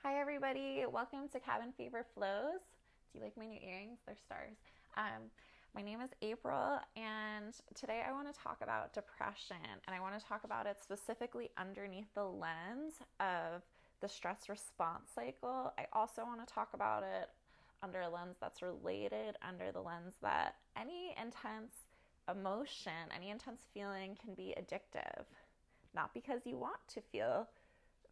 Hi everybody, welcome to Cabin Fever Flows. Do you like my new earrings? They're stars. My name is April, and today I want to talk about depression, and I want to talk about it specifically underneath the lens of the stress response cycle. I also want to talk about it under a lens that's related, under the lens that any intense emotion, any intense feeling can be addictive. Not because you want to feel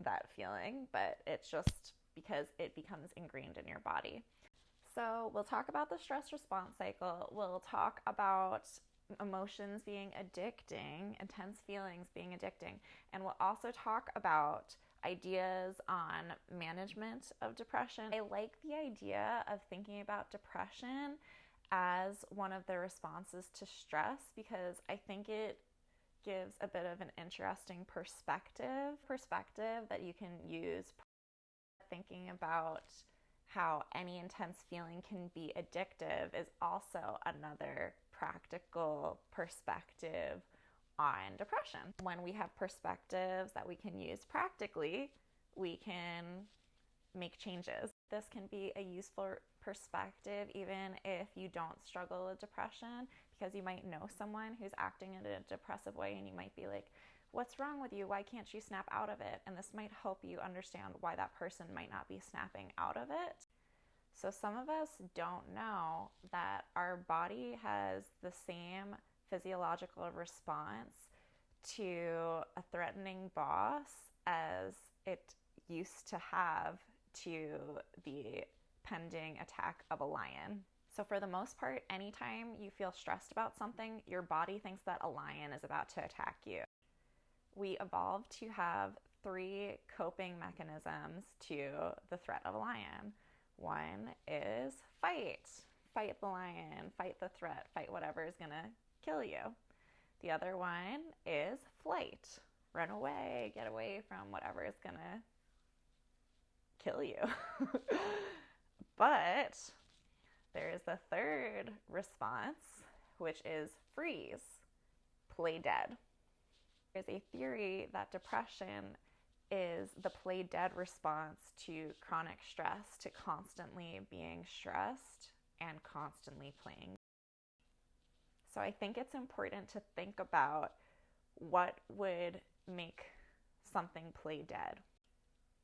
that feeling, but it's just because it becomes ingrained in your body. So we'll talk about the stress response cycle. We'll talk about emotions being addicting, intense feelings being addicting, and we'll also talk about ideas on management of depression. I like the idea of thinking about depression as one of the responses to stress because I think it gives a bit of an interesting perspective that you can use. Thinking about how any intense feeling can be addictive is also another practical perspective on depression. When we have perspectives that we can use practically, we can make changes. This can be a useful perspective even if you don't struggle with depression, because you might know someone who's acting in a depressive way and you might be like, what's wrong with you? Why can't you snap out of it? And this might help you understand why that person might not be snapping out of it. So some of us don't know that our body has the same physiological response to a threatening boss as it used to have to the pending attack of a lion. So for the most part, anytime you feel stressed about something, your body thinks that a lion is about to attack you. We evolved to have 3 coping mechanisms to the threat of a lion. One is fight. Fight the lion, fight the threat, fight whatever is gonna kill you. The other one is flight. Run away, get away from whatever is gonna kill you. But there is the third response, which is freeze, play dead. There's a theory that depression is the play dead response to chronic stress, to constantly being stressed and constantly playing. So I think it's important to think about what would make something play dead.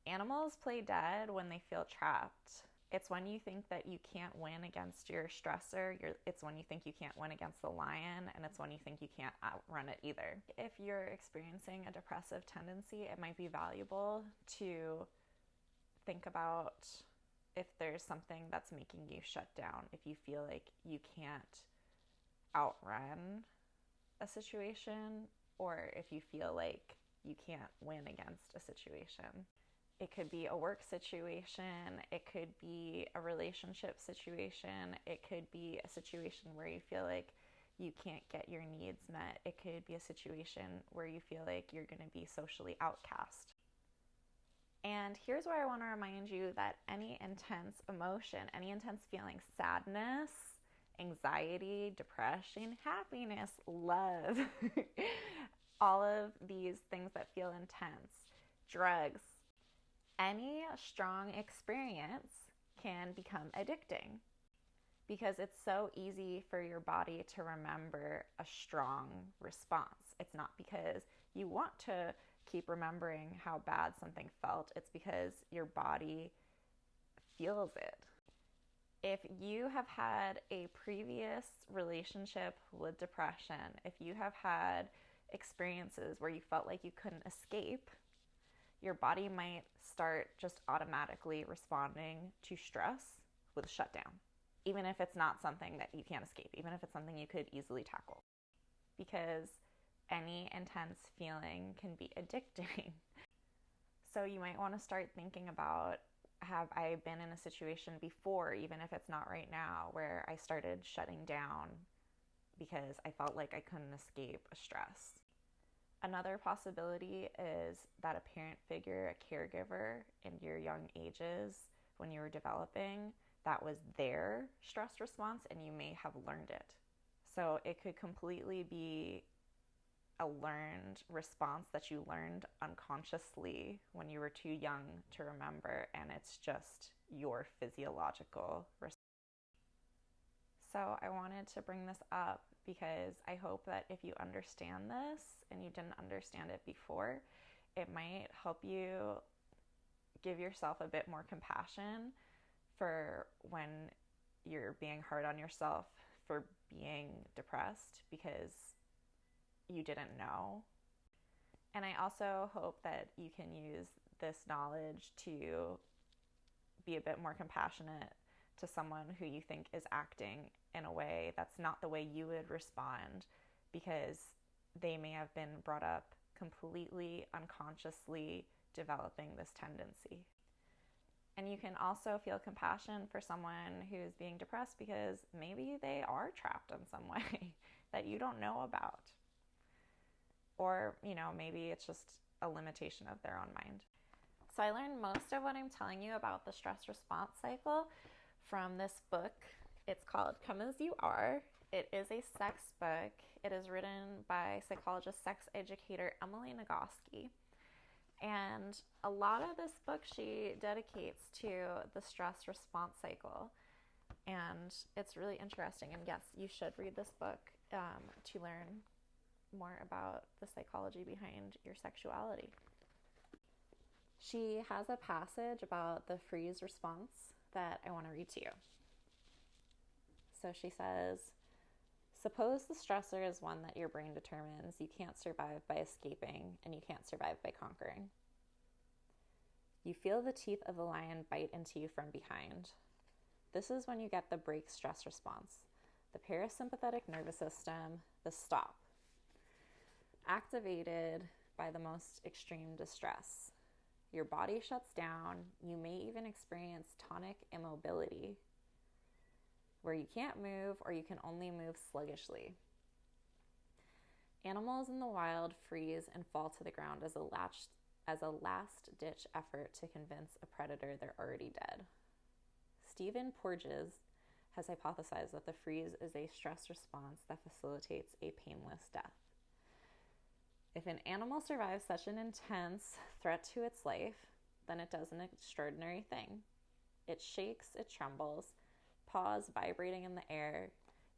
Animals play dead when they feel trapped. It's when you think that you can't win against your stressor. It's when you think you can't win against the lion, and it's when you think you can't outrun it either. If you're experiencing a depressive tendency, it might be valuable to think about if there's something that's making you shut down, if you feel like you can't outrun a situation, or if you feel like you can't win against a situation. It could be a work situation, it could be a relationship situation, it could be a situation where you feel like you can't get your needs met, it could be a situation where you feel like you're going to be socially outcast. And here's where I want to remind you that any intense emotion, any intense feeling, sadness, anxiety, depression, happiness, love, all of these things that feel intense, drugs, any strong experience can become addicting because it's so easy for your body to remember a strong response. It's not because you want to keep remembering how bad something felt, it's because your body feels it. If you have had a previous relationship with depression, if you have had experiences where you felt like you couldn't escape, your body might start just automatically responding to stress with shutdown, even if it's not something that you can't escape, even if it's something you could easily tackle, because any intense feeling can be addicting. So you might want to start thinking about, have I been in a situation before, even if it's not right now, where I started shutting down because I felt like I couldn't escape a stress? Another possibility is that a parent figure, a caregiver in your young ages when you were developing, that was their stress response and you may have learned it. So it could completely be a learned response that you learned unconsciously when you were too young to remember, and it's just your physiological response. So I wanted to bring this up because I hope that if you understand this and you didn't understand it before, it might help you give yourself a bit more compassion for when you're being hard on yourself for being depressed because you didn't know. And I also hope that you can use this knowledge to be a bit more compassionate to someone who you think is acting in a way that's not the way you would respond, because they may have been brought up completely unconsciously developing this tendency. And you can also feel compassion for someone who's being depressed because maybe they are trapped in some way that you don't know about. Or, maybe it's just a limitation of their own mind. So I learned most of what I'm telling you about the stress response cycle from this book. It's called Come As You Are. It is a sex book. It is written by psychologist, sex educator Emily Nagoski. And a lot of this book she dedicates to the stress response cycle. And it's really interesting. And yes, you should read this book to learn more about the psychology behind your sexuality. She has a passage about the freeze response that I want to read to you. So she says, suppose the stressor is one that your brain determines you can't survive by escaping and you can't survive by conquering. You feel the teeth of a lion bite into you from behind. This is when you get the break stress response, the parasympathetic nervous system, the stop, activated by the most extreme distress. Your body shuts down. You may even experience tonic immobility, where you can't move or you can only move sluggishly. Animals in the wild freeze and fall to the ground as a last-ditch effort to convince a predator they're already dead. Stephen Porges has hypothesized that the freeze is a stress response that facilitates a painless death. If an animal survives such an intense threat to its life, then it does an extraordinary thing. It shakes, it trembles, paws vibrating in the air.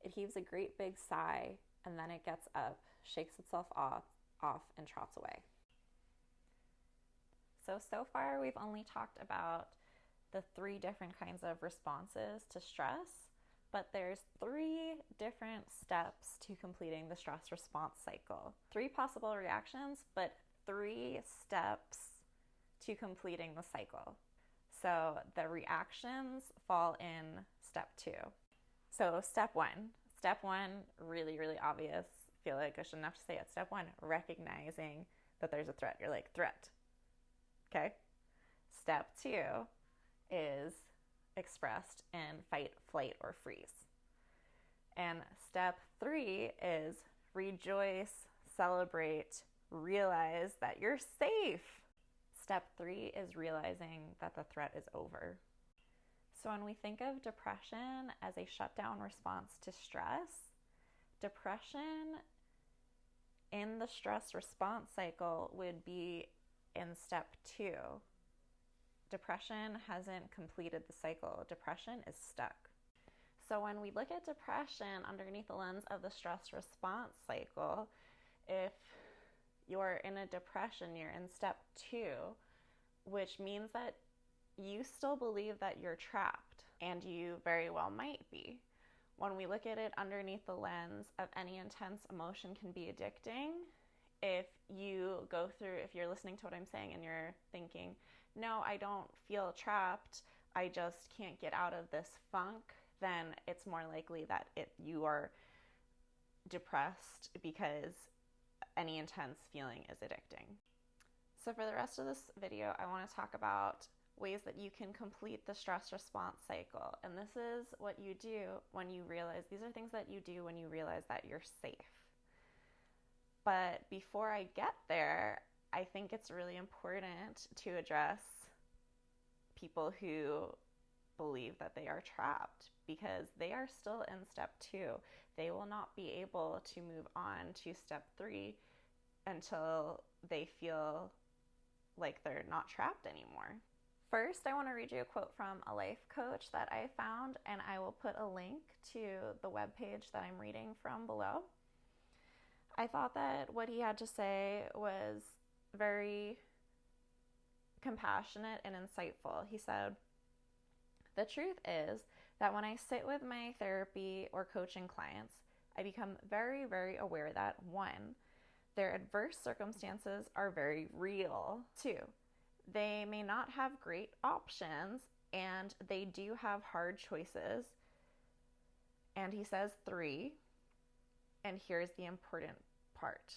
It heaves a great big sigh, and then it gets up, shakes itself off, and trots away. So far we've only talked about the 3 different kinds of responses to stress, but there's 3 different steps to completing the stress response cycle. 3 possible reactions, but 3 steps to completing the cycle. So the reactions fall in step 2. So step 1, really, really obvious. I feel like I shouldn't have to say it. Step 1, recognizing that there's a threat. You're like, threat. Okay? Step 2 is expressed in fight, flight, or freeze. And step 3 is rejoice, celebrate, realize that you're safe. Step 3 is realizing that the threat is over. So when we think of depression as a shutdown response to stress, depression in the stress response cycle would be in step 2. Depression hasn't completed the cycle. Depression is stuck. So when we look at depression underneath the lens of the stress response cycle, if you're in a depression, you're in step 2, which means that you still believe that you're trapped, and you very well might be. When we look at it underneath the lens of any intense emotion can be addicting, if you're listening to what I'm saying and you're thinking, no, I don't feel trapped, I just can't get out of this funk, then it's more likely that you are depressed, because any intense feeling is addicting. So for the rest of this video, I want to talk about ways that you can complete the stress response cycle. And this is what you do when you realize, these are things that you do when you realize that you're safe. But before I get there, I think it's really important to address people who believe that they are trapped, because they are still in step 2. They will not be able to move on to step 3 until they feel like they're not trapped anymore. First, I want to read you a quote from a life coach that I found, and I will put a link to the webpage that I'm reading from below. I thought that what he had to say was very compassionate and insightful. He said, "The truth is that when I sit with my therapy or coaching clients, I become very, very aware that 1, their adverse circumstances are very real. 2, they may not have great options and they do have hard choices." And he says 3, and here's the important part: